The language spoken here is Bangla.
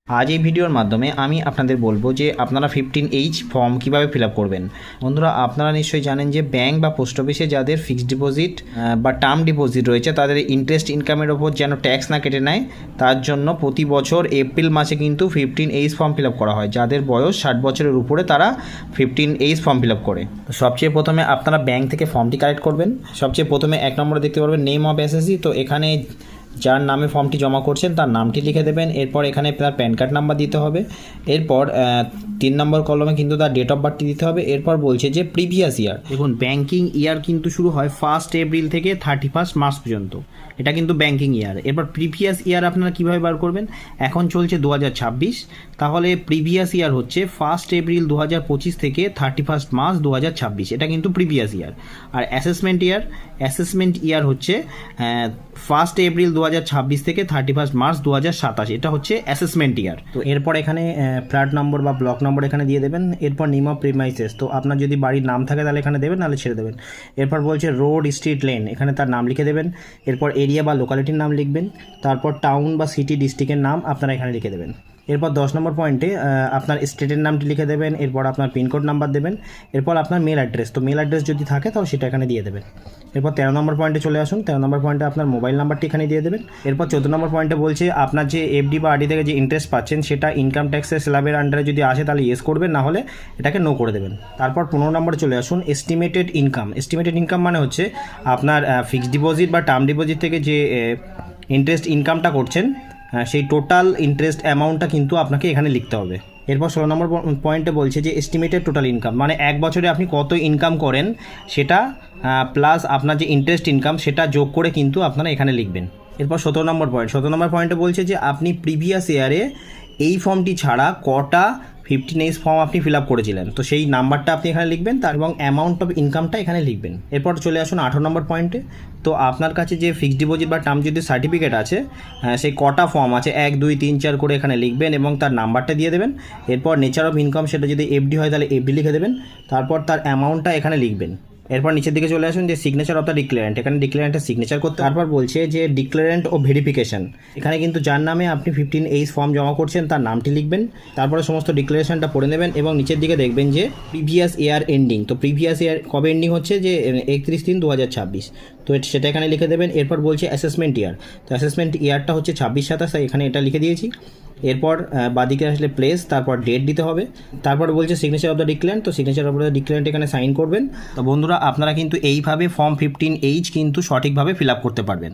আজ এই ভিডিওর মাধ্যমে আমি আপনাদের বলবো যে আপনারা 15H ফর্ম কিভাবে ফিল আপ করবেন। বন্ধুরা, আপনারা নিশ্চয়ই জানেন যে ব্যাংক বা পোস্ট অফিসে যাদের ফিক্সড ডিপোজিট বা টার্ম ডিপোজিট রয়েছে তাদের ইন্টারেস্ট ইনকামের ওপর যেন ট্যাক্স না কেটে নেয়, তার জন্য প্রতি বছর এপ্রিল মাসে কিন্তু 15H ফর্ম ফিল আপ করা হয়। যাদের বয়স 60 বছরের উপরে তারা 15H ফর্ম ফিল আপ করে। সবচেয়ে প্রথমে আপনারা ব্যাংক থেকে ফর্মটি কালেক্ট করবেন। সবচেয়ে প্রথমে 1 নম্বরে দেখতে পারবেন নেম অফ এসএসসি। তো এখানে যার নামে ফর্মটি জমা করছেন তার নামটি লিখে দেবেন। এরপর এখানে তার প্যান কার্ড নাম্বার দিতে হবে। এরপর 3 নম্বর কলমে কিন্তু তার ডেট অফ বার্থটি দিতে হবে। এরপর বলছে যে প্রিভিয়াস ইয়ার। দেখুন, ব্যাংকিং ইয়ার কিন্তু শুরু হয় 1 এপ্রিল থেকে 31 মার্চ পর্যন্ত। এটা কিন্তু ব্যাংকিং ইয়ার। এরপর প্রিভিয়াস ইয়ার আপনারা কীভাবে বার করবেন? এখন চলছে 2026, তাহলে প্রিভিয়াস ইয়ার হচ্ছে 1 এপ্রিল 2025 থেকে 31 মার্চ 2026। এটা কিন্তু প্রিভিয়াস ইয়ার। আর অ্যাসেসমেন্ট ইয়ার হচ্ছে 1 এপ্রিল 2026 থেকে 31 মার্চ 2027। এটা হচ্ছে অ্যাসেসমেন্ট ইয়ার। তো এরপর এখানে ফ্ল্যাট নম্বর বা ব্লক নম্বর এখানে দিয়ে দেবেন। এরপর নেম অফ প্রিমাইসেস, তো আপনার যদি বাড়ির নাম থাকে তাহলে এখানে দেবেন, নাহলে ছেড়ে দেবেন। এরপর বলছে রোড, স্ট্রিট, লেন, এখানে তার নাম লিখে দেবেন। এরপর এরিয়া বা লোকালিটির নাম লিখবেন। তারপর টাউন বা সিটি, ডিস্ট্রিক্টের নাম আপনারা এখানে লিখে দেবেন। এরপর 10 নম্বর পয়েন্টে আপনার স্টেটের নামটি লিখে দেবেন। এরপর আপনার পিনকোড নাম্বার দেবেন। এরপর আপনার মেল অ্যাড্রেস, তো মেল অ্যাড্রেস যদি থাকে তাহলে সেটা এখানে দিয়ে দেবেন। এরপর 13 নম্বর পয়েন্টে চলে আসুন। 13 নম্বর পয়েন্টে আপনার মোবাইল নাম্বারটি এখানে দিয়ে দেবেন। এরপর 14 নম্বর পয়েন্টে বলছে আপনার যে এফডি বা আরডি থেকে যে ইন্টারেস্ট পাচ্ছেন সেটা ইনকাম ট্যাক্সের স্ল্যাবের আন্ডারে যদি আসে তাহলে ইয়েস করবেন, না হলে এটাকে নো করে দেবেন। তারপর 15 নম্বরে চলে আসুন এস্টিমেটেড ইনকাম। এস্টিমেটেড ইনকাম মানে হচ্ছে আপনার ফিক্সড ডিপোজিট বা টার্ম ডিপোজিট থেকে যে ইন্টারেস্ট ইনকামটা করছেন সেই টোটাল ইন্টারেস্ট অ্যামাউন্টটা কিন্তু আপনাকে এখানে লিখতে হবে। এরপর 16 নম্বর পয়েন্টে বলছে যে এস্টিমেটেড টোটাল ইনকাম, মানে এক বছরে আপনি কত ইনকাম করেন সেটা প্লাস আপনার যে ইন্টারেস্ট ইনকাম সেটা যোগ করে কিন্তু আপনারা এখানে লিখবেন। এরপর 17 নম্বর পয়েন্টে বলছে যে আপনি প্রিভিয়াস ইয়ারে এই ফর্মটি ছাড়া কটা 15H ফর্ম আপনি ফিল আপ করেছিলেন, তো সেই নাম্বারটা আপনি এখানে লিখবেন, তার এবং অ্যামাউন্ট অফ ইনকামটা এখানে লিখবেন। এরপর চলে আসুন 18 নম্বর পয়েন্টে। তো আপনার কাছে যে ফিক্সড ডিপোজিট বা টার্ম যদি সার্টিফিকেট আছে সেই কটা ফর্ম আছে 1 2 3 4 করে এখানে লিখবেন এবং তার নাম্বারটা দিয়ে দেবেন। এরপর নেচার অফ ইনকাম, সেটা যদি এফডি হয় তাহলে এফডি লিখে দেবেন। তারপর তার অ্যামাউন্টটা এখানে লিখবেন। এরপর নিচের দিকে চলে আসুন যে সিগনেচার অফ দ্য ডিক্লারেন্ট, এখানে ডিক্লারেন্টের সিগনেচার করতে। তারপর বলছে যে ডিক্লারেন্ট ও ভেরিফিকেশন, এখানে কিন্তু যার নামে আপনি 15H ফর্ম জমা করছেন তার নামটি লিখবেন। তারপরে সমস্ত ডিক্লারেশনটা পড়ে নেবেন এবং নিচের দিকে দেখবেন যে প্রিভিয়াস ইয়ার এন্ডিং, তো প্রিভিয়াস ইয়ার কবে এন্ডিং হচ্ছে যে 31/3/2026, তো সেটা এখানে লিখে দেবেন। এরপর বলছে অ্যাসেসমেন্ট ইয়ার, তো অ্যাসেসমেন্ট ইয়ারটা হচ্ছে 26/27, তাই এখানে এটা লিখে দিয়েছি। এরপর বাদিকে আসলে প্লেস, তারপর ডেট দিতে হবে। তারপর বলছে সিগনেচার অফ দ্য ডিক্লারেন্ট, তো সিগনেচার অফ দ্য ডিক্লারেন্ট এখানে সাইন করবেন। তো বন্ধুরা, আপনারা কিন্তু এইভাবে ফর্ম 15H কিন্তু সঠিকভাবে ফিল আপ করতে পারবেন।